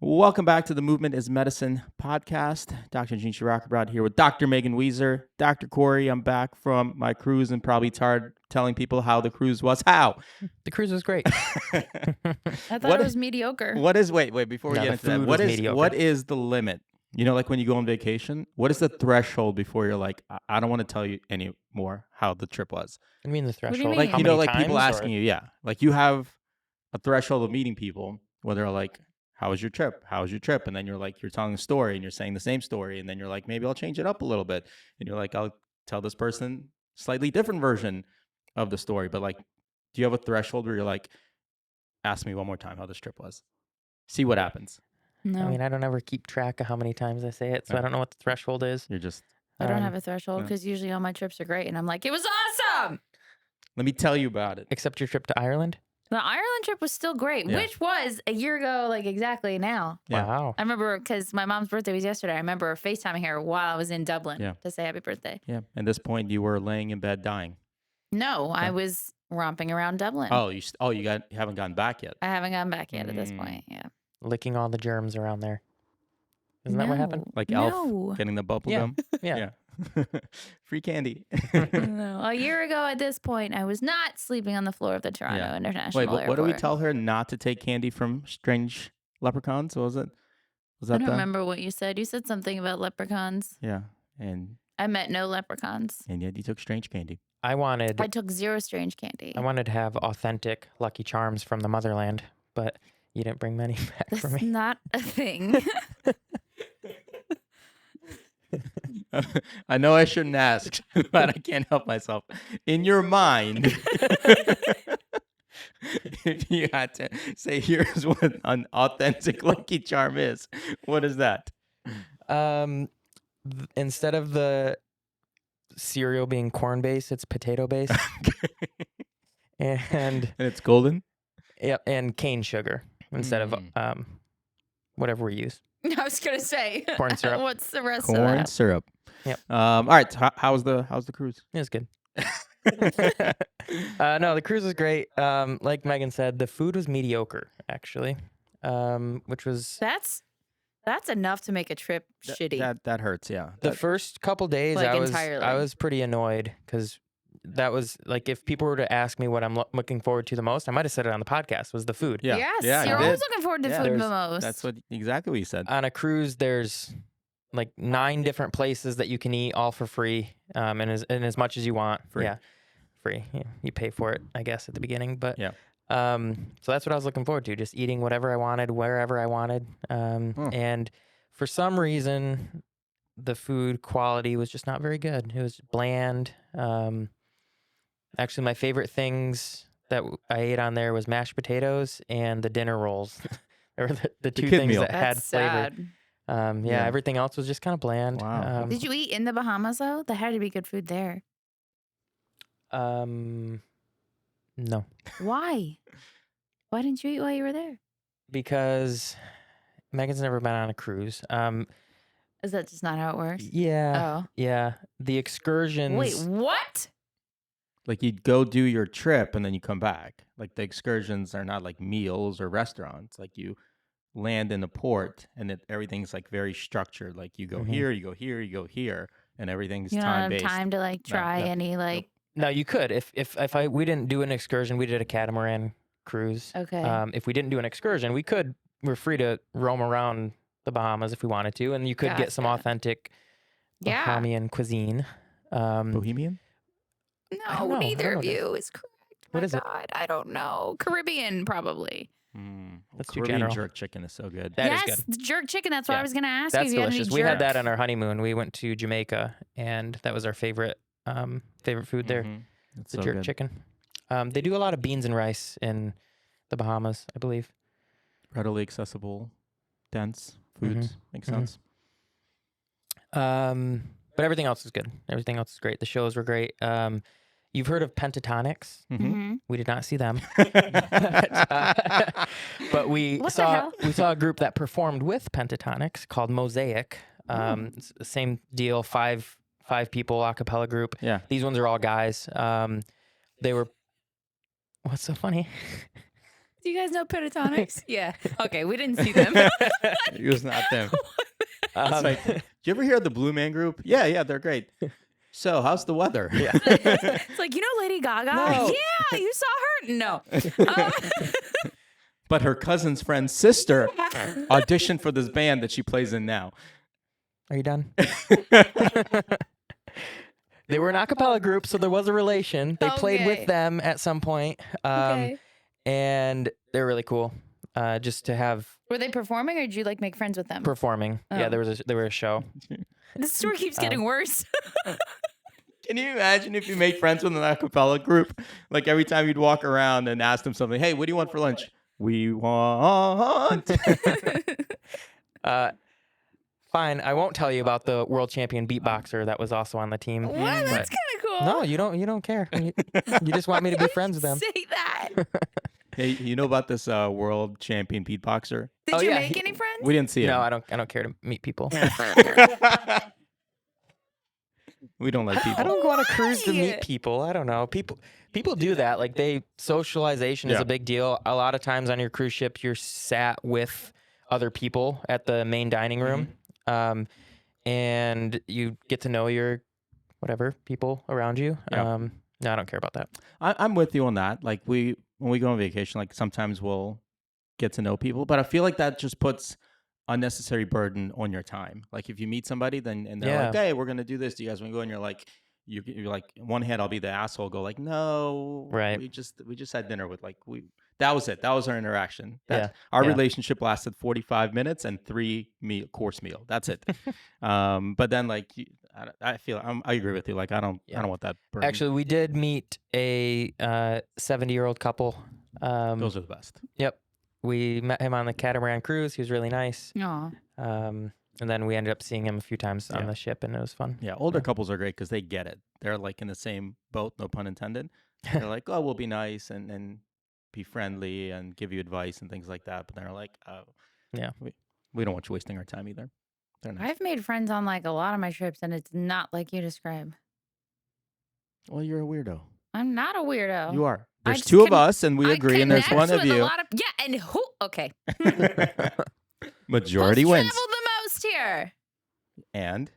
Welcome back to the Movement is Medicine podcast. Dr. Gene Shirakarbrad here with Dr. Megan Weezer. Dr. Corey, I'm back from my cruise and probably tired telling people how the cruise was. How? The cruise was great. I thought it was mediocre. Wait, before we get into that, what is the limit? You know, like when you go on vacation, what is the threshold before you're like, I don't want to tell you anymore how the trip was? I mean, the threshold. do you mean? Like, How you know, many like people times, asking or- you, yeah. Like you have a threshold of meeting people where they're like, how was your trip? How was your trip? And then you're like, you're telling a story and you're saying the same story. And then you're like, maybe I'll change it up a little bit. And you're like, I'll tell this person slightly different version of the story. But like, do you have a threshold where you're like, ask me one more time how this trip was? See what happens. No, I mean, I don't ever keep track of how many times I say it, so I don't know what the threshold is. You're just, I don't Um, have a threshold yeah. because usually all my trips are great, and I'm like, it was awesome. let me tell you about it. Except your trip to Ireland. The Ireland trip was still great, Yeah. which was a year ago, like exactly now. Yeah. Wow. I remember because my mom's birthday was yesterday. I remember FaceTiming her while I was in Dublin to say happy birthday. Yeah. At this point, you were laying in bed dying. No, I was romping around Dublin. Oh, you haven't gone back yet. I haven't gone back yet at this point. Yeah. Licking all the germs around there. Isn't that what happened? Like no. Elf getting the bubble Yeah. gum. Yeah. Free candy. No. A year ago at this point, I was not sleeping on the floor of the Toronto International Wait, but Airport. what do we tell her not to take candy from strange leprechauns? What was it? Was I that don't the? remember what you said. You said something about leprechauns. Yeah, and I met no leprechauns. yet you took strange candy. I wanted I took zero strange candy. to have authentic Lucky Charms from the motherland, but you didn't bring many back for That's me. not a thing. I know I shouldn't ask, but I can't help myself. In your mind, if you had to say, here's what an authentic Lucky Charm is, what is that? Instead of the cereal being corn based, it's potato based, and And it's golden? yep, and cane sugar instead of whatever we use. I was gonna say Corn syrup. What's the rest of Corn that? syrup. Yep. All right. So how's the cruise? It was good. No, the cruise was great. Like Megan said, the food was mediocre, actually, which was That's enough to make a trip shitty. That hurts. Yeah. the first couple days. Like, I entirely. was pretty annoyed because that was like, if people were to ask me what I'm looking forward to the most, I might have said it on the podcast, was the food. Yeah. Yes, Yeah, you're you always did. looking forward to Yeah, food the most. That's exactly what you said. On a cruise, there's like 9 different places that you can eat, all for free, and as much as you want. Free. Yeah, free. Yeah, you pay for it, I guess, at the beginning, but Yeah. So that's what I was looking forward to, just eating whatever I wanted, wherever I wanted. And for some reason, the food quality was just not very good. It was bland. Actually, my favorite things that I ate on there was mashed potatoes and the dinner rolls. They were the two kid things meal. that had That's flavor. sad. Yeah. Everything else was just kind of bland. Wow. Did you eat in the Bahamas though? There had to be good food there. No, Why? Why didn't you eat while you were there? because Megan's never been on a cruise. Is that just not how it works? Yeah, Oh. yeah. The excursions. Wait, what? Like you'd go do your trip and then you come back. Like the excursions are not like meals or restaurants. Like you land in the port and everything's like very structured. Like you go here, you go here, you go here, and everything's You don't time have based. time to like try no, any like. No, you could if we didn't do an excursion, we did a catamaran cruise. Okay. If we didn't do an excursion, we're free to roam around the Bahamas if we wanted to, and you could get some Gotcha. authentic Yeah. Bahamian cuisine. Bohemian? I don't No, know. neither I don't of know. you is correct. What My is it? God, I don't know. Caribbean, probably. That's too Caribbean general. jerk chicken is so good. That is yes, good. the jerk chicken. That's what Yeah. I was going to ask That's you. If you had any delicious. We had that jerk. on our honeymoon. We went to Jamaica, and that was our favorite food there. It's The so jerk good. chicken. They do a lot of beans and rice in the Bahamas, I believe. Readily accessible, dense foods. Makes sense. But everything else is good. Everything else is great. The shows were great. You've heard of pentatonics? Mhm. We did not see them, but we What the hell? saw a group that performed with pentatonics called Mosaic. It's the same deal. Five people a cappella group. Yeah. These ones are all guys. They were. What's so funny? Do you guys know Pentatonics? Yeah. Okay, we didn't see them. It was not them. It's like, did you ever hear of the Blue Man Group? Yeah, they're great. So, how's the weather? Yeah. It's like, you know Lady Gaga? No. Yeah, you saw her? No. But her cousin's friend's sister auditioned for this band that she plays in now. Are you done? They were an a cappella group, so there was a relation. They played Okay. with them at some point, Okay. and they're really cool. Just to have Were they performing or did you like make friends with them? performing. Yeah, Oh. there were a show. This story keeps getting worse. Can you imagine if you made friends with an a cappella group? Like every time you'd walk around and ask them something, hey, what do you want for lunch? We want. Fine, I won't tell you about the world champion beatboxer that was also on the team. What? That's but- kind of cool. No, you don't care. You just want me to be friends with them. Say that. Hey, you know about this world champion beatboxer? Did Oh, you yeah, make any friends? We didn't see it. No, I don't care to meet people. We don't like people. I don't go on a cruise to Why? meet people. I don't know. People do that. Like socialization is Yeah. a big deal. A lot of times on your cruise ship, you're sat with other people at the main dining room, and you get to know your whatever people around you. Yeah. No, I don't care about that. I'm with you on that. Like when we go on vacation, like sometimes we'll get to know people, but I feel like that just puts unnecessary burden on your time. Like if you meet somebody, then and they're like, Yeah. hey, we're gonna do this. Do you guys want to go? And you're like, you're like, one hand I'll be the asshole. Go like, no, Right. We just had dinner with that was it. That was our interaction. Yeah. Our Yeah. relationship lasted 45 minutes and 3 course meal. That's it. But then like I feel I agree with you. Like I don't want that burden. Actually, we did meet a 70-year-old couple. Those are the best. Yep. We met him on the catamaran cruise. He was really nice. Aw. And then we ended up seeing him a few times on Yeah. the ship, and it was fun. Yeah, older couples are great because they get it. They're like in the same boat, no pun intended. They're like, oh, we'll be nice and be friendly and give you advice and things like that. But they're like, oh, Yeah. we don't want you wasting our time either. They're nice. I've made friends on like a lot of my trips, and it's not like you describe. Well, you're a weirdo. I'm not a weirdo. You are. I There's just two of con- us, and we I agree, and there's connect one of with a you. lot yeah, and who? Okay. Majority Who's wins. traveled the most here? And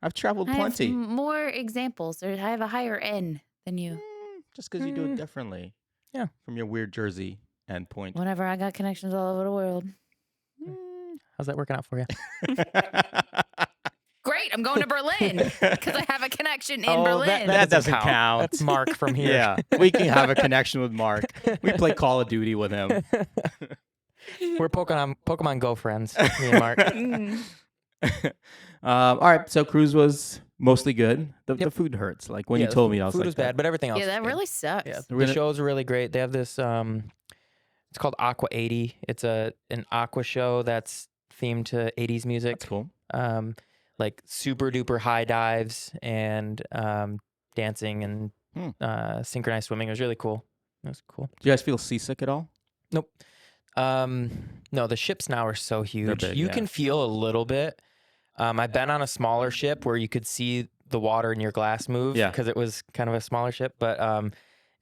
I've traveled I plenty. have more examples. I have a higher N than you. Just because you do it differently. Yeah. From your weird Jersey endpoint. Whatever. I got connections all over the world. How's that working out for you? Great. I'm going to Berlin because I have a connection in Berlin. That doesn't count. That's Mark from here. Yeah, we can have a connection with Mark. We play Call of Duty with him. We're Pokemon Go friends, me and Mark. All right, so cruise was mostly good. The food hurts. Like when you told me, I was food like, was bad, but everything else. Yeah, was that good. really sucks. Yeah, We're the gonna- shows are really great. They have this. It's called Aqua 80. It's an aqua show that's themed to 80s music. That's cool. Like super duper high dives and dancing and synchronized swimming. It was really cool. It was cool. Do you guys feel seasick at all? Nope. No, the ships now are so huge. big, You yeah. can feel a little bit. I've been on a smaller ship where you could see the water in your glass move Yeah. because it was kind of a smaller ship. But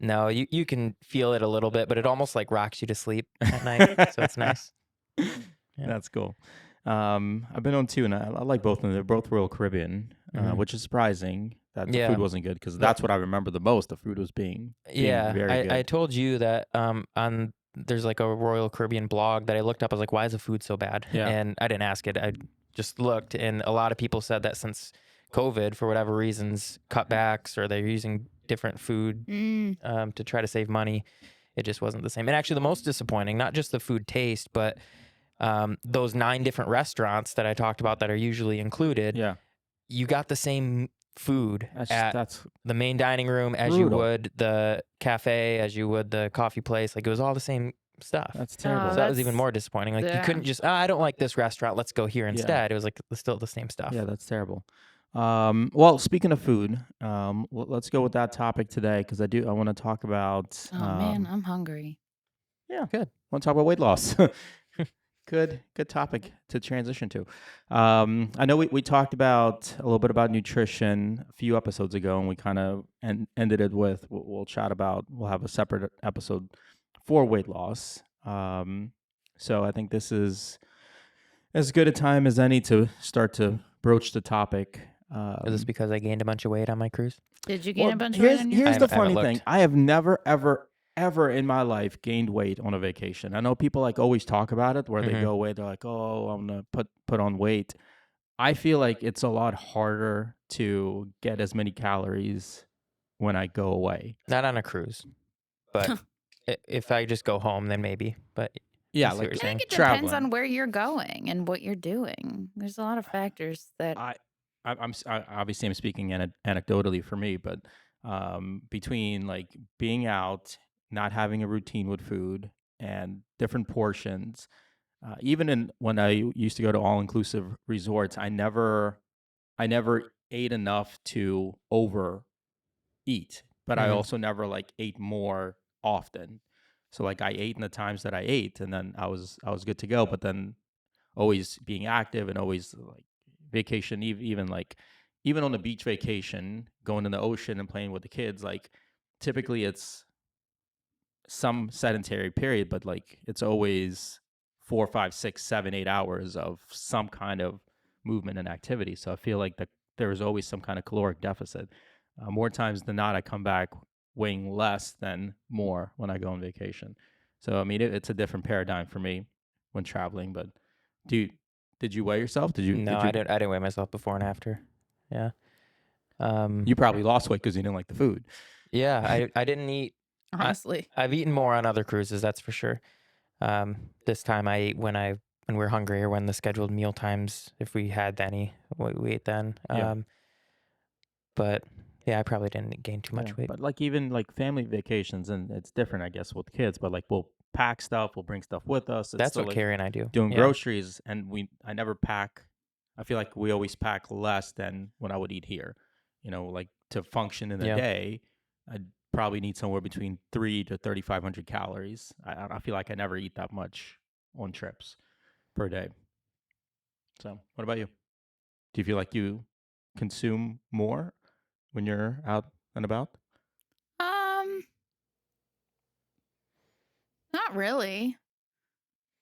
no, you can feel it a little bit, but it almost like rocks you to sleep at night. So it's nice. Yeah. That's cool. I've been on two, and I like both of them. They're both Royal Caribbean, which is surprising that the Yeah. food wasn't good because that's what I remember the most. The food was being Yeah, very good. I told you that on there's like a Royal Caribbean blog that I looked up. I was like, why is the food so bad? Yeah. And I didn't ask it. I just looked, and a lot of people said that since COVID, for whatever reasons, cutbacks or they're using different food to try to save money. It just wasn't the same. And actually, the most disappointing, not just the food taste, but those 9 different restaurants that I talked about that are usually included. Yeah, You got the same food at that's the main dining room as brutal. you would the cafe, as you would the coffee place. Like it was all the same stuff. that's terrible. So that was even more disappointing. Like you yeah. couldn't just, I don't like this restaurant. Let's go here instead. It was like still the same stuff. Yeah, that's terrible. Well, speaking of food, let's go with that topic today because I want to talk about. Oh man, I'm hungry. Yeah, good. Want to talk about weight loss? Good topic to transition to. I know we talked about a little bit about nutrition a few episodes ago, and we kind of ended it with we'll chat about. We'll have a separate episode for weight loss. So I think this is as good a time as any to start to broach the topic. Is this because I gained a bunch of weight on my cruise? Did you gain Well, a bunch of weight on your here's the I haven't funny thing. looked. I have never ever in my life gained weight on a vacation. I know people like always talk about it where they go away. They're like, "Oh, I'm gonna put on weight." I feel like it's a lot harder to get as many calories when I go away. Not on a cruise, but if I just go home, then maybe. But Yeah, I see what like you're I saying. think it depends traveling. on where you're going and what you're doing. There's a lot of factors that Obviously I'm speaking anecdotally for me, but between like being out, not having a routine with food, and different portions, even when I used to go to all inclusive resorts, I never ate enough to overeat, but I also never like ate more often. So like I ate in the times that I ate, and then I was good to go. But then always being active and always like vacation, even like even on the beach vacation, going in the ocean and playing with the kids, like typically it's some sedentary period, but like it's always 4, 5, 6, 7, 8 hours of some kind of movement and activity. So I feel like there is always some kind of caloric deficit. More times than not, I come back weighing less than more when I go on vacation. So I mean, it's a different paradigm for me when traveling. But did you weigh yourself? No, I didn't weigh myself before and after. Yeah. You probably lost weight because you didn't like the food. Yeah, I didn't eat. honestly. I've eaten more on other cruises, that's for sure. This time I ate when we're hungry or when the scheduled meal times, if we had any, we ate then. Yeah. But yeah, I probably didn't gain too much weight. But like even like family vacations, and it's different, I guess, with kids. But like we'll pack stuff, we'll bring stuff with us. It's That's still what like Carrie and I do. doing Yeah. groceries, and I never pack. I feel like we always pack less than what I would eat here. Like to function in a Yeah. day, I'd probably need somewhere between 3 to 3,500 calories. I feel like I never eat that much on trips per day. So, what about you? Do you feel like you consume more when you're out and about? Not really.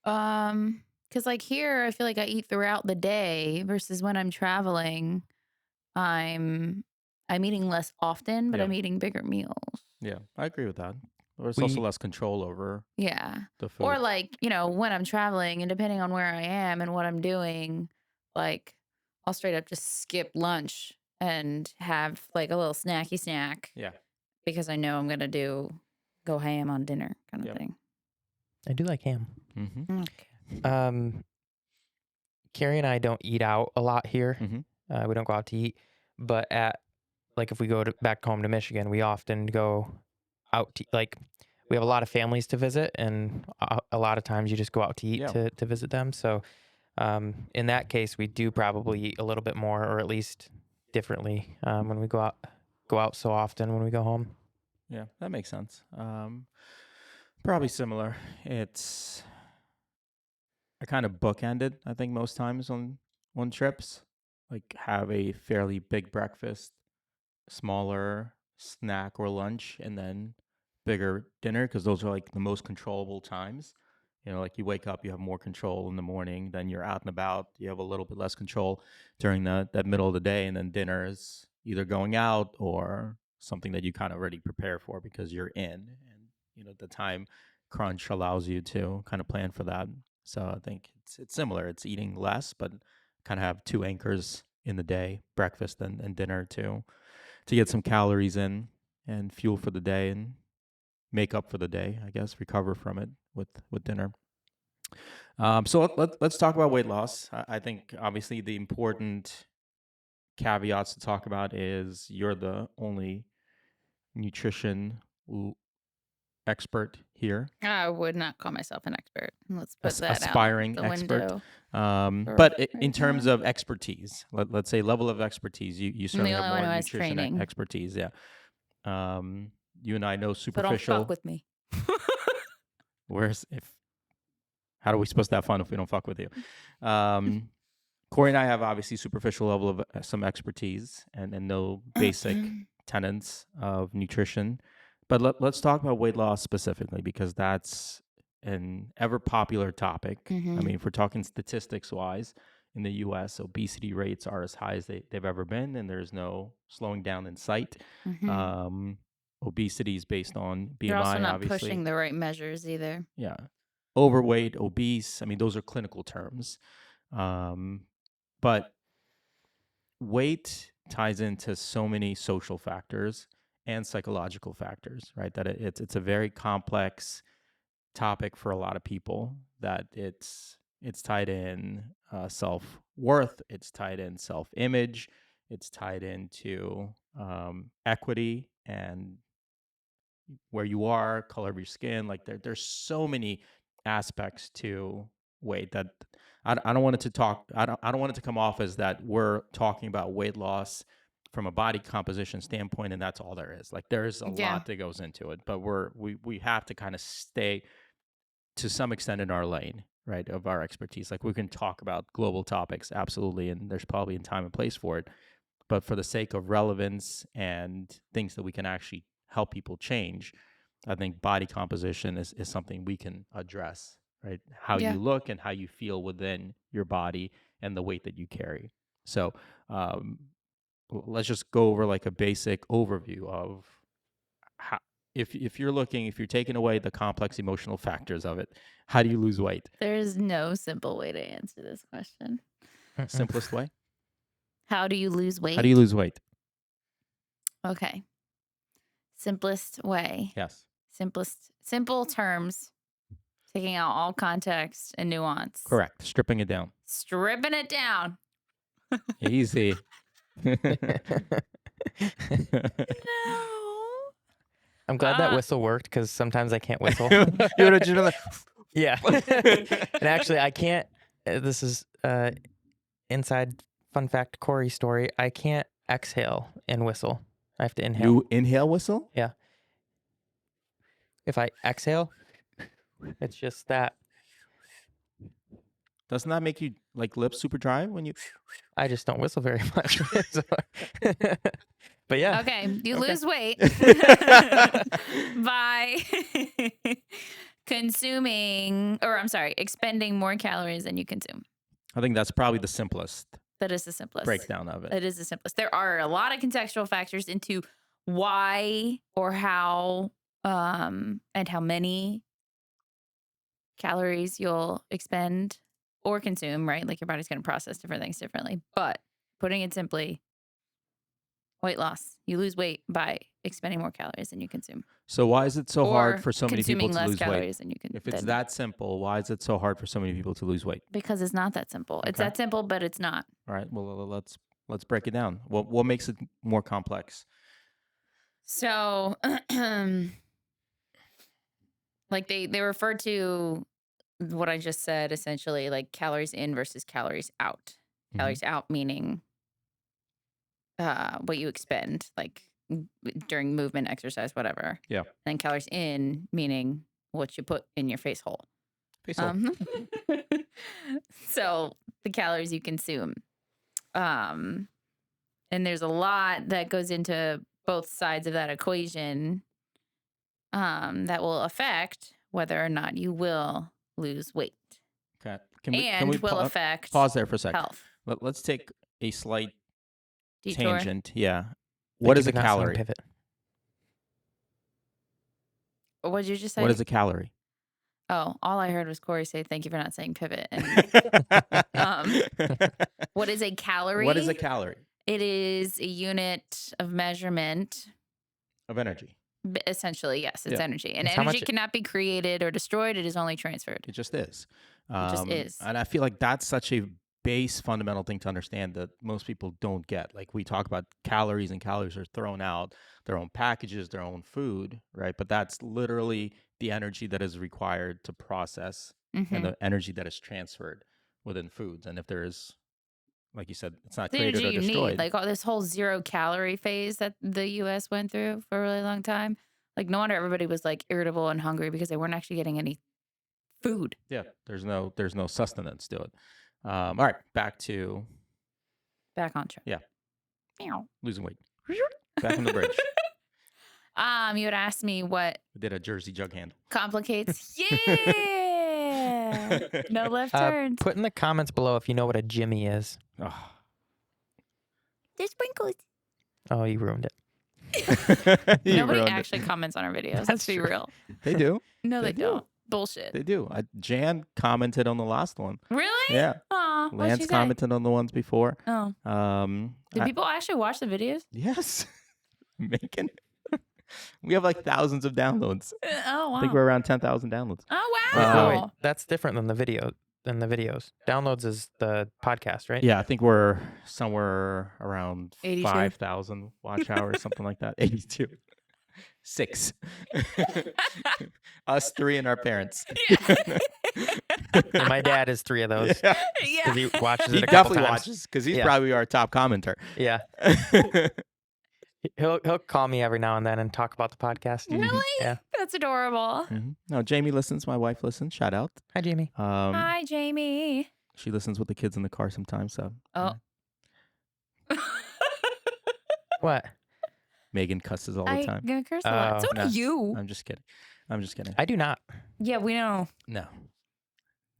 Because like here, I feel like I eat throughout the day versus when I'm traveling, I'm eating less often, but Yeah. I'm eating bigger meals. Yeah, I agree with that. There's We- also less control over Yeah. the food. Or like, when I'm traveling and depending on where I am and what I'm doing, like I'll straight up just skip lunch and have like a little snacky snack Yeah. because I know I'm going to go ham on dinner kind of Yep. thing. I do like ham. Mm-hmm. Okay. Carrie and I don't eat out a lot here. Mm-hmm. We don't go out to eat, but if we go back home to Michigan, we often go out to, like, we have a lot of families to visit, and a lot of times you just go out to eat Yeah. to visit them. So in that case, we do probably eat a little bit more, or at least differently, when we go out so often when we go home. Yeah, that makes sense. Probably similar. I kind of bookended, I think, most times on trips. Like have a fairly big breakfast, smaller snack or lunch, and then bigger dinner, because those are like the most controllable times. Like you wake up, you have more control in the morning, then you're out and about, you have a little bit less control during that middle of the day, and then dinner is either going out or something that you kind of already prepare for because you're in, and the time crunch allows you to kind of plan for that. So I think it's similar. It's eating less, but kind of have two anchors in the day, breakfast and dinner to get some calories in and fuel for the day and make up for the day, I guess, recover from it with dinner. So let's talk about weight loss. I think obviously the important caveats to talk about is you're the only nutrition expert here. I would not call myself an expert. Let's put that aspiring out the expert. window. But in terms of expertise, let's say level of expertise, you certainly have only one more who has nutrition training. expertise. Yeah. You and I know So don't superficial. fuck with me. How are we supposed to have fun if we don't fuck with you? Corey and I have obviously superficial level of some expertise and know basic tenets of nutrition. But let's talk about weight loss specifically, because that's an ever popular topic. I mean, if we're talking statistics wise, in the US, obesity rates are as high as they've ever been, and there's no slowing down in sight. Obesity is based on You're also BMI, not obviously. pushing the right measures either. Yeah. Overweight, obese, I mean, those are clinical terms. But weight ties into so many social factors and psychological factors, right? That it's a very complex topic for a lot of people. That it's tied in self-worth, it's tied in self-image, it's tied into equity and where you are, color of your skin. Like there's so many aspects to weight that I don't want it to talk. I don't want it to come off as that we're talking about weight loss from a body composition standpoint, and that's all there is. Like there's a lot that goes into it, but we have to kind of stay to some extent in our lane, right, of our expertise. Like we can talk about global topics, absolutely, and there's probably a time and place for it. But for the sake of relevance and things that we can actually help people change, I think body composition is something we can address, right? How you look and how you feel within your body and the weight that you carry. So let's just go over like a basic overview of how, if you're taking away the complex emotional factors of it, how do you lose weight? There is no simple way to answer this question. Simplest way? How do you lose weight? How do you lose weight? Okay. Simplest way. Yes. Simple terms, taking out all context and nuance. Correct. Stripping it down. Stripping it down. Easy. I'm glad that whistle worked, because sometimes I can't whistle. Yeah. And actually, I can't. This is inside fun fact Corey story. I can't exhale and whistle. I have to inhale. You inhale whistle? Yeah. If I exhale, it's just that. Doesn't that make you like lips super dry when you? I just don't whistle very much. But yeah. Okay, you lose weight by expending more calories than you consume. I think that's probably the simplest. That is the simplest breakdown of it. It is the simplest. There are a lot of contextual factors into why or how and how many calories you'll expend or consume, right? Like your body's going to process different things differently. But putting it simply, weight loss. You lose weight by expending more calories than you consume. So why is it so hard for so many people to less lose calories weight? Than you can, if it's that simple, why is it so hard for so many people to lose weight? Because it's not that simple. It's that simple, but it's not. All right. Well, let's break it down. What makes it more complex? So, like they refer to what I just said, essentially, like calories in versus calories out. Calories out meaning what you expend, like during movement, exercise, whatever. Yeah. And calories in meaning what you put in your face hole. Face hole. So the calories you consume. And there's a lot that goes into both sides of that equation that will affect whether or not you will lose weight. Okay. Will affect pause there for a second. Health. Let's take a slight Detour. tangent. Yeah. What is a calorie? Pivot. What did you just say? What is a calorie? Oh, all I heard was Corey say, "Thank you for not saying pivot." And, what is a calorie? What is a calorie? It is a unit of measurement of energy. Essentially, yes, it's energy, and it's energy cannot be created or destroyed. It is only transferred. It just is. It just is. And I feel like that's such a base fundamental thing to understand that most people don't get. Like we talk about calories, and calories are thrown out, their own packages, their own food, right? But that's literally the energy that is required to process and the energy that is transferred within foods. And if there is, like you said, it's not created or destroyed. Like this whole 0 calorie phase that the U.S. went through for a really long time. Like no wonder everybody was like irritable and hungry because they weren't actually getting any food. Yeah, there's no sustenance to it. All right, back on track. Yeah. Meow. Losing weight. Back on the bridge. You had asked me what We did a Jersey jug handle. complicates. Yeah. No left turns. Put in the comments below if you know what a Jimmy is. Oh. There's sprinkles. Oh, you ruined it. You Nobody ruined it. actually comments on our videos. Let's That's be true. real. They do. No, They they do. don't. Bullshit. They do. Jan commented on the last one. Really? Yeah. Aw, what'd Lance she say? commented on the ones before. Oh. Did people actually watch the videos? Yes. Megan. We have like thousands of downloads. Oh, wow. I think we're around 10,000 downloads. Oh, Wait, wow. wait, that's different than the video. Videos. Downloads is the podcast, right? Yeah, I think we're somewhere around 82. 5,000 watch hours, something like that. 82. 6. Us 3 and our parents. And my dad is 3 of those. Yeah. Yeah. Because he watches He it a couple definitely times. watches because he's Yeah. probably our top commenter. Yeah. He'll call me every now and then and talk about the podcast. Really? Yeah. That's adorable. Mhm. No, Jamie listens. My wife listens. Shout out. Hi, Jamie. Hi, Jamie. She listens with the kids in the car sometimes. So Oh. What? Megan cusses all the I time. gonna curse a lot. Oh, So no. do you. I'm just kidding. I'm just kidding. I do not. Yeah, we know. No.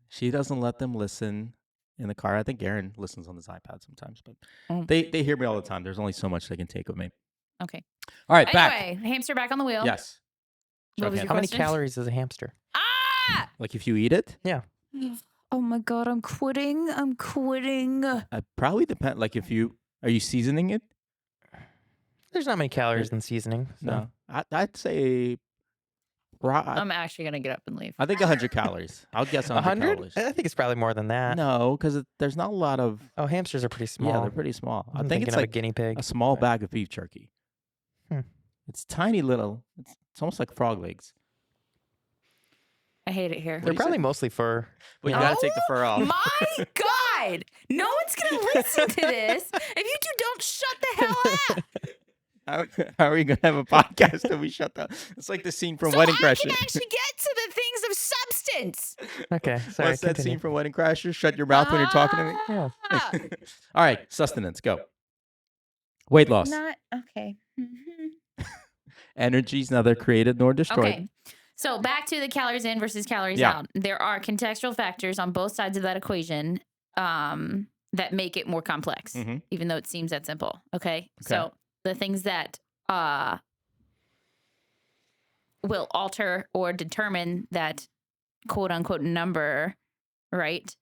She doesn't let them listen in the car. I think Aaron listens on his iPad sometimes, but Oh. they hear me all the time. There's only so much they can take of me. Okay. All right, back. Anyway, hamster back on the wheel. Yes. What was Jug your How many question? calories is a hamster? Ah! Like if you eat it, Oh my god, I'm quitting. I'm quitting. probably depend. Like if you are you seasoning it? There's not many calories in seasoning. So. No, I'd say. I'm actually gonna get up and leave. I think 100 calories. I'll guess 100 100? calories. I think it's probably more than that. No, because there's not a lot of. Oh, hamsters are pretty small. Yeah, they're pretty small. I I'm think thinking it's of a like guinea pig. a small bag of beef jerky. Hmm. It's tiny little. It's almost like frog legs. I hate it here. They're probably mostly fur. But you Yeah. gotta take the fur off. My God! No one's gonna listen to this. If you two don't shut the hell up. How are we gonna have a podcast if we shut down? It's like the scene from So Wedding I Crashers. can actually get to the things of substance. Okay, sorry. What's that continue. scene from Wedding Crashers? Shut your mouth when you're talking to me. Yeah. Ah! All right, sustenance, go. Weight loss. Not okay. Mhm. Energy's neither created nor destroyed. Okay. So back to the calories in versus calories Yeah. out. There are contextual factors on both sides of that equation that make it more complex, Mhm. even though it seems that simple. Okay. So the things that will alter or determine that quote unquote number, right?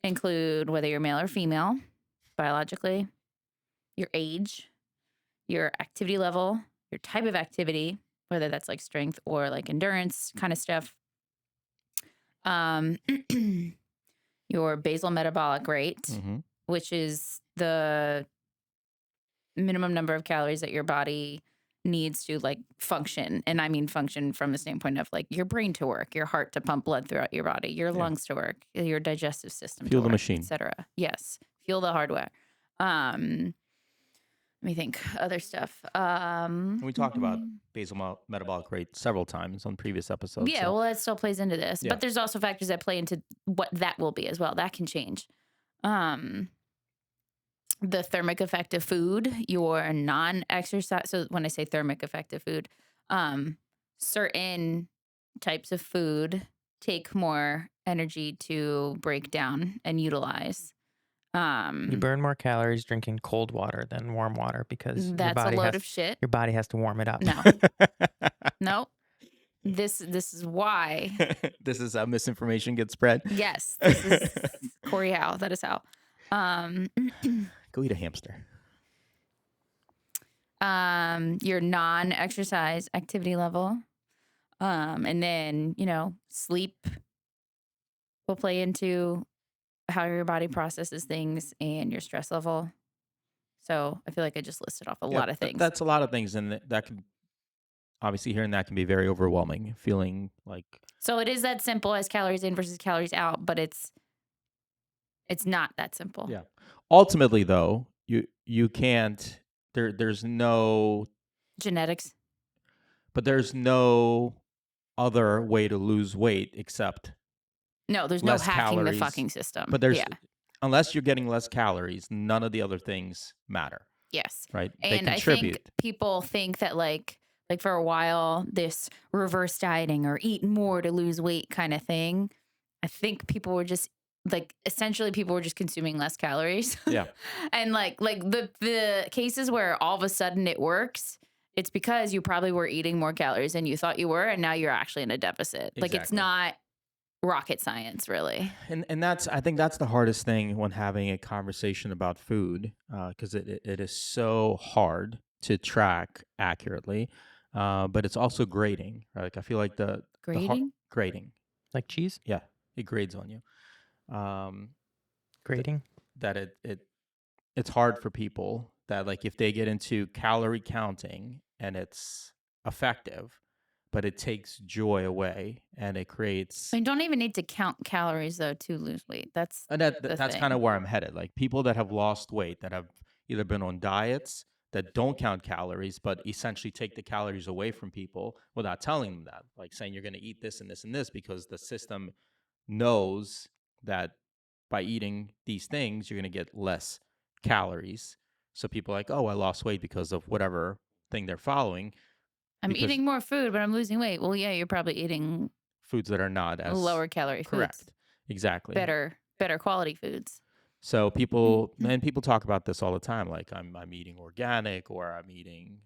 Include whether you're male or female, biologically, your age, your activity level, your type of activity, whether that's like strength or like endurance kind of stuff. Your basal metabolic rate, Mhm. which is the minimum number of calories that your body needs to like function. And I mean function from the standpoint of like your brain to work, your heart to pump blood throughout your body, your lungs to work, your digestive system Fuel to the work, machine. etc. Yes. Fuel the hardware. Let me think other stuff. We talked about basal metabolic rate several times on previous episodes. Yeah, so- well, that still plays into this. Yeah. But there's also factors that play into what that will be as well. That can change. The thermic effect of food, your non-exercise. So when I say thermic effect of food, certain types of food take more energy to break down and utilize. You burn more calories drinking cold water than warm water because your That's a body, load of shit. your body has to warm it up. No, no. This is why. This is how misinformation gets spread. Yes, this is Corey Howe. That is how. Go eat a hamster. Your non-exercise activity level, and then sleep will play into how your body processes things and your stress level. So I feel like I just listed off a lot of things. That's a lot of things, and that can obviously hearing that can be very overwhelming. Feeling like So it is that simple as calories in versus calories out, but it's not that simple. Yeah. Ultimately, though, you can't. There's no, Genetics. but there's no other way to lose weight except. No, there's no Less hacking calories, the fucking system. But there's yeah. unless you're getting less calories, none of the other things matter. Yes. right? They And I think contribute. people think that like for a while, this reverse dieting or eat more to lose weight kind of thing, I think people were just like essentially people were just consuming less calories. Yeah, And like the cases where all of a sudden it works, it's because you probably were eating more calories than you thought you were, and now you're actually in a deficit. Like it's exactly. not rocket science, really. And I think that's the hardest thing when having a conversation about food, because it is so hard to track accurately, but it's also grading. Right? Like I feel like the Grading? grading, Like cheese yeah, it grades on you. Um, grating. that it's hard for people that like if they get into calorie counting and it's effective, but it takes joy away and it creates. I mean, don't even need to count calories though to lose weight. That's And the that's kind of thing. where I'm headed. Like people that have lost weight that have either been on diets that don't count calories, but essentially take the calories away from people without telling them that, like saying you're going to eat this and this and this because the system knows that by eating these things, you're going to get less calories. So people are like, oh, I lost weight because of whatever thing they're following, I'm because eating more food, but I'm losing weight. Well, yeah, you're probably eating foods that are not as lower calorie foods, correct. Exactly. better quality foods. So people talk about this all the time, like I'm eating organic or I'm eating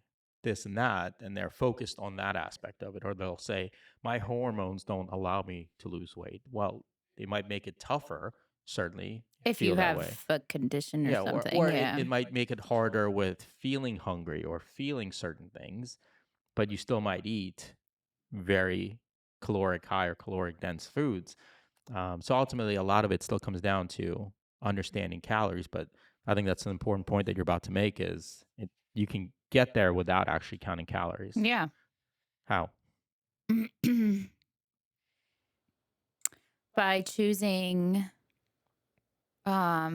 this and that, and they're focused on that aspect of it. Or they'll say, my hormones don't allow me to lose weight. Well, they might make it tougher, certainly If feel you that way. have a condition or Yeah, something, or yeah. it might make it harder with feeling hungry or feeling certain things, but you still might eat very caloric high or caloric dense foods. So ultimately, a lot of it still comes down to understanding calories. But I think that's an important point that you're about to make is you can get there without actually counting calories. Yeah. How? By choosing, I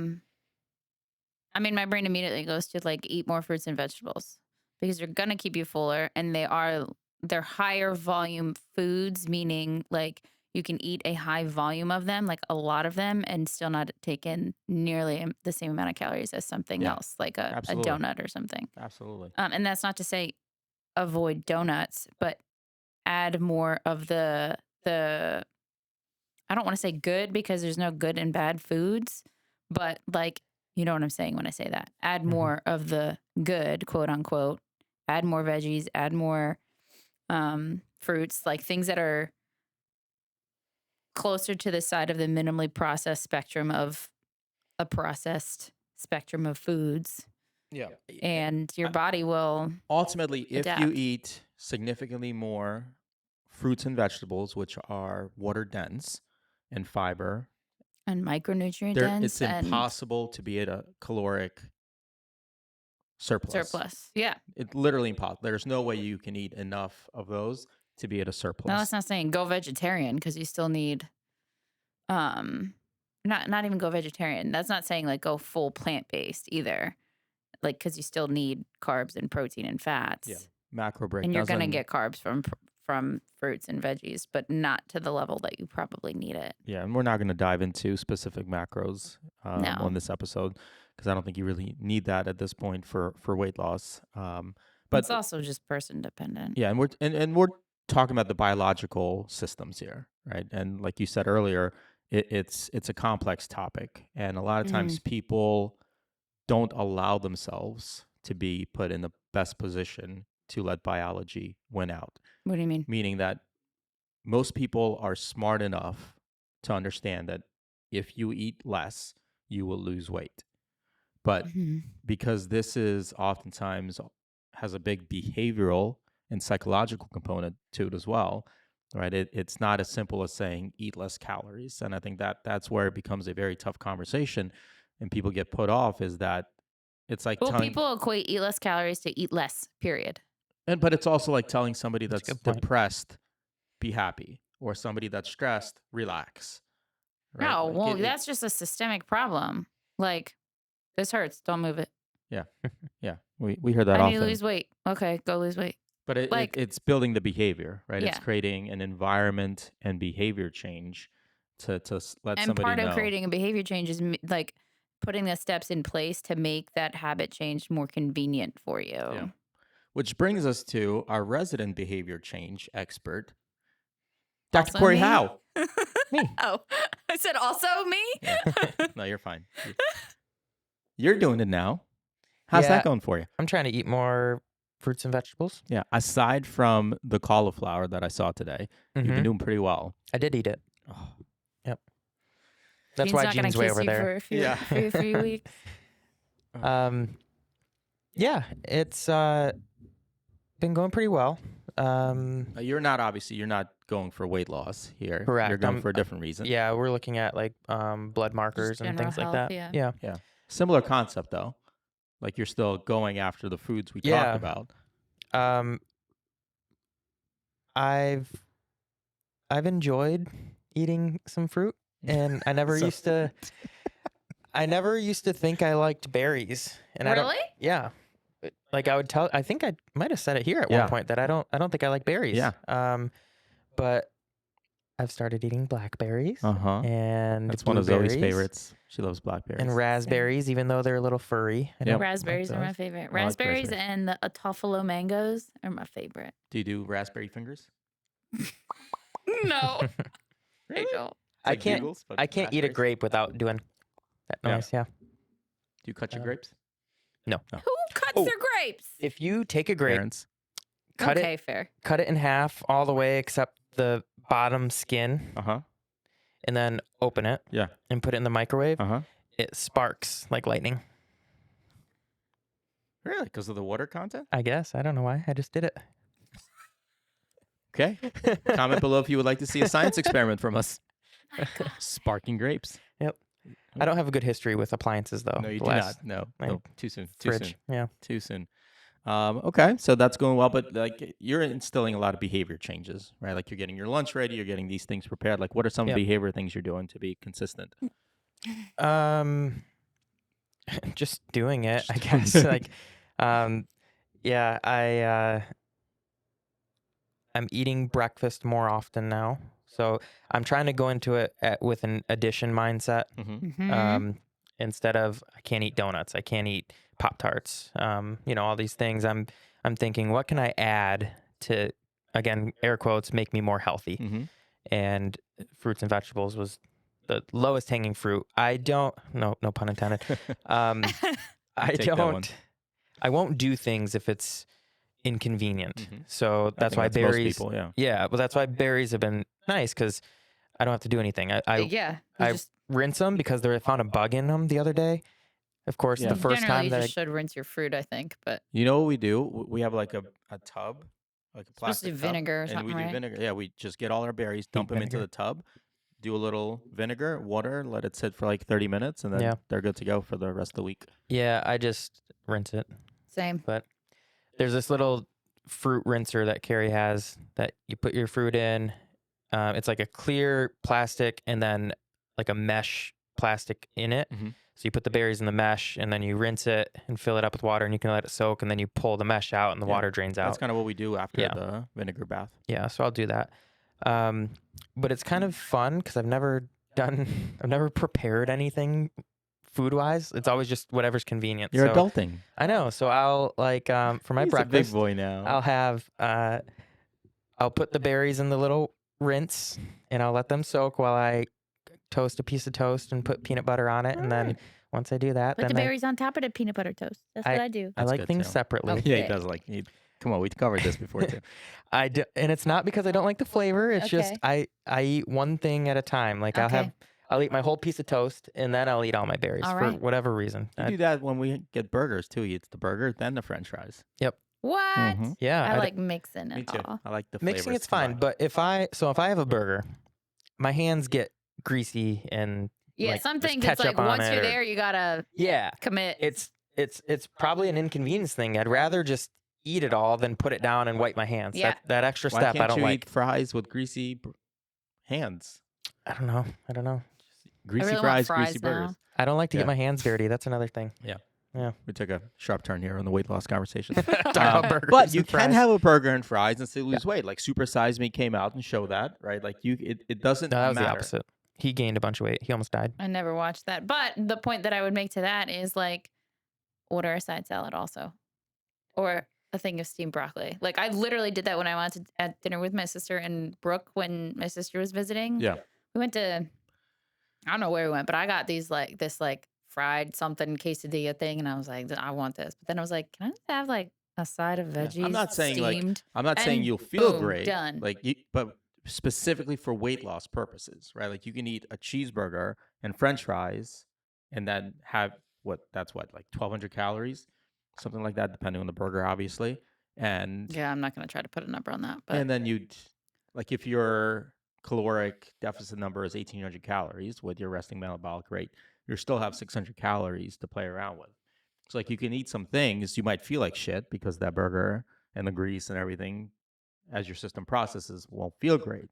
mean, my brain immediately goes to like eat more fruits and vegetables because they're gonna keep you fuller, and they're higher volume foods, meaning like you can eat a high volume of them, like a lot of them, and still not take in nearly the same amount of calories as something Yeah, else, like a absolutely. donut or something. Absolutely. And that's not to say avoid donuts, but add more of the I don't want to say good because there's no good and bad foods, but like, you know what I'm saying when I say that. Add more of the good, quote unquote. Add more veggies, add more fruits, like things that are closer to the side of the minimally processed spectrum of a processed spectrum of foods. Yeah. And your body will Ultimately, if you adapt. eat significantly more fruits and vegetables, which are water dense and fiber, and micronutrient it's dense and impossible to be at a caloric surplus. Yeah. It's literally impossible. There's no way you can eat enough of those to be at a surplus. Now that's not saying go vegetarian because you still need not even go vegetarian. That's not saying like go full plant-based either. Like cuz you still need carbs and protein and fats. Yeah. Macro breakdown. And you're going to get carbs from fruits and veggies, but not to the level that you probably need it. Yeah, and we're not going to dive into specific macros No. on this episode because I don't think you really need that at this point for weight loss. But it's also just person dependent. yeah, and we're talking about the biological systems here, right? And like you said earlier, it's a complex topic, and a lot of times people don't allow themselves to be put in the best position to let biology win out. What do you mean? Meaning that most people are smart enough to understand that if you eat less, you will lose weight. But because this is oftentimes has a big behavioral and psychological component to it as well, right? It's not as simple as saying eat less calories. And I think that's where it becomes a very tough conversation and people get put off is that it's like people equate eat less calories to eat less, period. But it's also like telling somebody that's a good point. depressed, be happy, or somebody that's stressed, relax. Right? No, Like well, that's just a systemic problem. Like, this hurts. Don't move it. Yeah. Yeah. We hear that I often. need to lose weight. Okay, go lose weight. But it's building the behavior, right? Yeah. It's creating an environment and behavior change to let And somebody know. part of creating a behavior change is like putting the steps in place to make that habit change more convenient for you. Yeah. Which brings us to our resident behavior change expert, Dr. Also Corey me? Howe. Me. Oh, I said also me? Yeah. No, you're fine. You're doing it now. How's Yeah. that going for you? I'm trying to eat more fruits and vegetables. Yeah. Aside from the cauliflower that I saw today, you've been Mhm. doing pretty well. I did eat it. Oh, That's Gene's why not gonna Gene's way kiss over you there. for a few, Yeah. for a few weeks. Yeah, it's been going pretty well. you're not going for weight loss here. Correct. You're going for a different reason. Yeah, we're looking at like blood markers and general things like health, that. yeah. Yeah. Similar concept though. Like you're still going after the foods we Yeah. talked about. I've enjoyed eating some fruit, and I never So- used to. I never used to think I liked berries, and I don't. Really? Yeah, like I would tell. I think I might have said it here at Yeah. one point that I don't think I like berries. Yeah. But I've started eating blackberries Uh-huh. and That's one of Zoe's blueberries favorites. She loves blackberries. and raspberries, even though they're a little furry. I Yep. don't like Raspberries are my those. favorite. like Raspberries raspberries. and the Atoffalo mangoes are my favorite. Do you do raspberry fingers? No. Rachel. I Like can't. Beagles, but I can't eat a raspberries? grape without doing that Yeah. noise. Yeah. Do you cut your Um, grapes? Who cuts Oh. their grapes? If you take a grape, Parents. cut Okay, fair. it in half all the way except the bottom skin, Uh-huh. and then open it. Yeah. And put it in the microwave. Uh-huh. It sparks like lightning. Really? Because of the water content? I guess. I don't know why. I just did it. Okay. Comment below if you would like to see a science experiment from us. Sparking grapes. I don't have a good history with appliances though. No, you The do last not. No. like, No. Too soon. Too Fridge. soon. Yeah. Too soon. Okay, so that's going well, but like you're instilling a lot of behavior changes, right? Like you're getting your lunch ready, you're getting these things prepared. Like, what are some Yep. behavior things you're doing to be consistent? Just doing it, Just I doing guess. it. Like, yeah, I'm eating breakfast more often now, so I'm trying to go into it with an addition mindset. Mm-hmm. Mhm. Instead of I can't eat donuts, I can't eat Pop-Tarts, all these things. I'm thinking, what can I add to, again, air quotes, make me more healthy? Mm-hmm. And fruits and vegetables was the lowest hanging fruit. No pun intended. I take that one. I won't do things if it's inconvenient. Mhm. So I that's think why most berries. people, yeah. Yeah, well, that's why berries have been nice because I don't have to do anything. I Yeah. You I just rinse them because I found a bug in them the other day. Of course, Yeah. the first generally time that just should rinse your fruit, I think, but You know what we do? We have like a tub, like a supposed to plastic do tub, vinegar or and something, we do right? vinegar. Yeah, we just get all our berries, dump them into vinegar. the tub, do a little vinegar, water, let it sit for like 30 minutes, and then Yeah. they're good to go for the rest of the week. yeah, I just rinse it. Same. But there's this little fruit rinser that Carrie has that you put your fruit in. It's like a clear plastic and then like a mesh plastic in it. Mhm. So you put the berries in the mesh and then you rinse it and fill it up with water and you can let it soak and then you pull the mesh out and the Yeah, water drains out. That's kind of what we do after Yeah. the vinegar bath. Yeah, so I'll do that. But it's kind of fun because I've never prepared anything food wise. It's always just whatever's convenient. You're So- adulting. I know. So I'll like for my He's breakfast, a big boy now. I'll have I'll put the berries in the little rinse and I'll let them soak while I toast a piece of toast and put peanut butter on it. And then Alright. once I do that, Put the then berries on top of the peanut butter toast. That's what I do. I That's like good, things too. separately. Okay. Yeah, he does like. Come on, we covered this before too. I do, and it's not because I don't like the flavor. It's just Okay. I eat one thing at a time. Like Okay. I'll eat my whole piece of toast and then I'll eat all my berries All for right. whatever reason. You do that when we get burgers too. He eats the burger, then the French fries. What? Mhm. Yeah, I d- like mixing Me it too. all. I like the mixing. flavors It's fine, combined. but if I have a burger, my hands get greasy and Yeah, like, some there's things it's like ketchup on once it you're or- there, you gotta yeah, commit. it's probably an inconvenience thing. I'd rather just eat it all than put it down and wipe my hands. Yeah. That extra Why step can't I don't you like. eat fries with greasy hands? I don't know. Greasy really want fries, fries greasy now. burgers. I don't like to Yeah. get my hands dirty. That's another thing. We took a sharp turn here on the weight loss conversation. Talk about burgers But you and can fries. have a burger and fries and still lose weight. Like Supersize Me came out and showed that, right? Like it doesn't No, that was matter. the opposite. he gained a bunch of weight. He almost died. I never watched that. But the point that I would make to that is like, order a side salad also, or a thing of steamed broccoli. Like I literally did that when I went to at dinner with my sister and Brooke when my sister was visiting. Yeah. We went to, I don't know where we went, but I got this fried something quesadilla thing, and I was like, I want this. But then I was like, can I just have like a side of veggies? I'm not saying steamed? I'm not saying And you'll feel boom, great, done. but specifically for weight loss purposes, right? Like you can eat a cheeseburger and French fries, and then have like 1,200 calories, something like that, depending on the burger, obviously. And Yeah, I'm not gonna try to put a number on that, but and then like if your caloric deficit number is 1,800 calories with your resting metabolic rate, you still have 600 calories to play around with. So like you can eat some things, you might feel like shit because that burger and the grease and everything, as your system processes, won't feel great.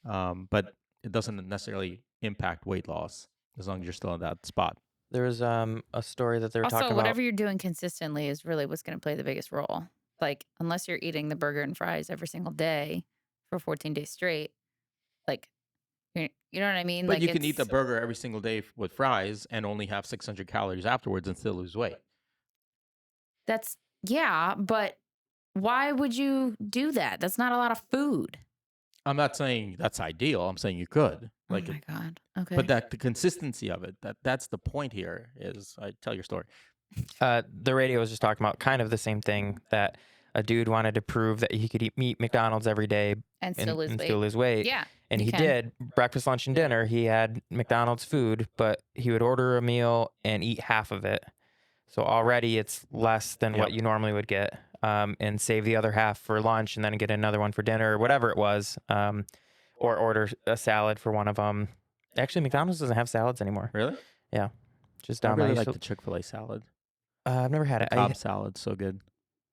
But it doesn't necessarily impact weight loss as long as you're still in that spot. There was a story that they were also talking whatever about. you're doing consistently is really what's gonna play the biggest role. Like unless you're eating the burger and fries every single day for 14 days straight, like you know what I mean? But Like you can eat the it's burger every single day with fries and only have 600 calories afterwards and still lose weight. that's yeah, but why would you do that? That's not a lot of food. I'm not saying that's ideal. I'm saying you could. Oh Like, my god. Okay. but that the consistency of it, that's the point here. Is I tell your story. The radio was just talking about kind of the same thing, that a dude wanted to prove that he could eat McDonald's every day and still lose weight. lose weight. Yeah. And you he can. did. Breakfast, lunch, and dinner, he had McDonald's food, but he would order a meal and eat half of it. So already it's less than what Yep. you normally would get, and save the other half for lunch and then get another one for dinner or whatever it was, or order a salad for one of them. Actually, McDonald's doesn't have salads anymore. Really? Just I I really used like to- the Chick-fil-A salad. I've never had The it. Cobb salad's so good.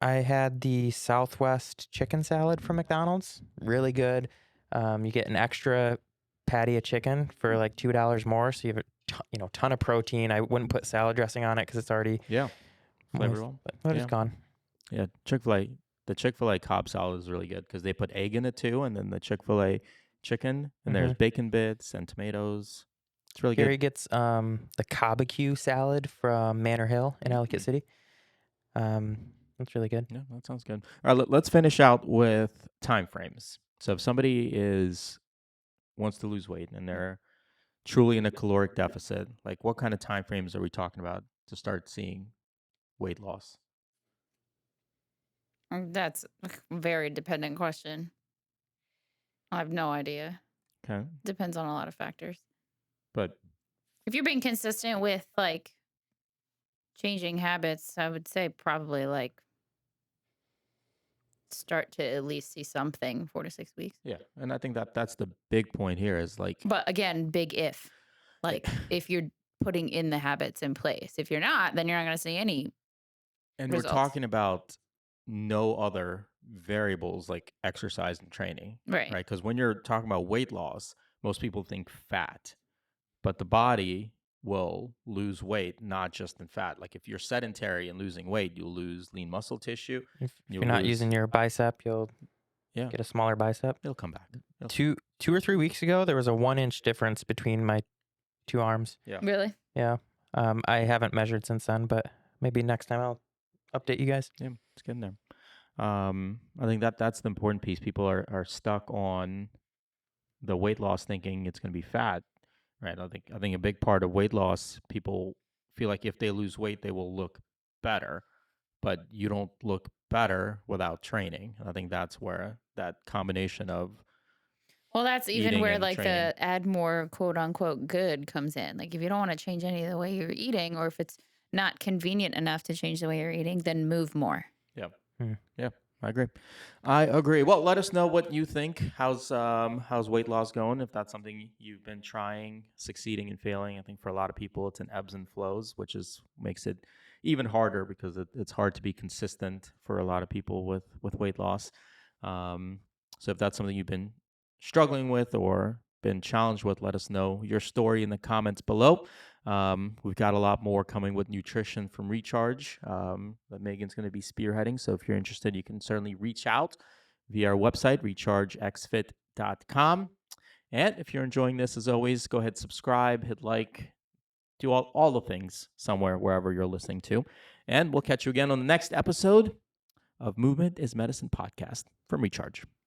I had the Southwest chicken salad from McDonald's. Really good. You get an extra patty of chicken for like $2 more, so you have a ton of protein. I wouldn't put salad dressing on it because it's already Yeah. moist, Flavorful. but Yeah. it's gone. Yeah, Chick-fil-A. The Chick-fil-A Cobb salad is really good because they put egg in it too, and then the Chick-fil-A chicken, and there's bacon bits and tomatoes. It's really Gary good. gets the barbecue salad from Manor Hill in Ellicott City. That's really good. Yeah, that sounds good. All right, let's finish out with time frames. So if somebody wants to lose weight and they're truly in a caloric deficit, like what kind of time frames are we talking about to start seeing weight loss? That's a very dependent question. I have no idea. Okay, Depends on a lot of factors. but If you're being consistent with like changing habits, I would say probably like start to at least see something 4 to 6 weeks. yeah, and I think that's the big point here is like But again, big if. Like if you're putting in the habits in place. If you're not, then you're not going to see any. and results. we're talking about no other variables like exercise and training, Right. right? Because when you're talking about weight loss, most people think fat, but the body will lose weight not just in fat. Like if you're sedentary and losing weight, you'll lose lean muscle tissue. If You'll you're not lose- using your bicep, you'll Yeah. get a smaller bicep. It'll come back. It'll- 2 or 3 weeks ago, there was a 1-inch difference between my 2 arms. Really? Yeah. I haven't measured since then, but maybe next time I'll update you guys. Yeah, it's getting there. I think that's the important piece. People are stuck on the weight loss thinking it's going to be fat, right? I think a big part of weight loss, people feel like if they lose weight, they will look better, but you don't look better without training. And I think that's where that combination of Well, that's even Eating where and like training. the add more quote unquote good comes in. Like if you don't want to change any of the way you're eating, or if it's not convenient enough to change the way you're eating, then move more. Yeah, I agree. Well, let us know what you think. How's weight loss going? If that's something you've been trying, succeeding and failing. I think for a lot of people, it's an ebbs and flows, which makes it even harder because it's hard to be consistent for a lot of people with weight loss. So if that's something you've been struggling with or been challenged with, let us know your story in the comments below. We've got a lot more coming with nutrition from Recharge that Megan's going to be spearheading. So if you're interested, you can certainly reach out via our website, rechargexfit.com. And if you're enjoying this, as always, go ahead, subscribe, hit like, do all the things somewhere, wherever you're listening to. And we'll catch you again on the next episode of Movement is Medicine podcast from Recharge.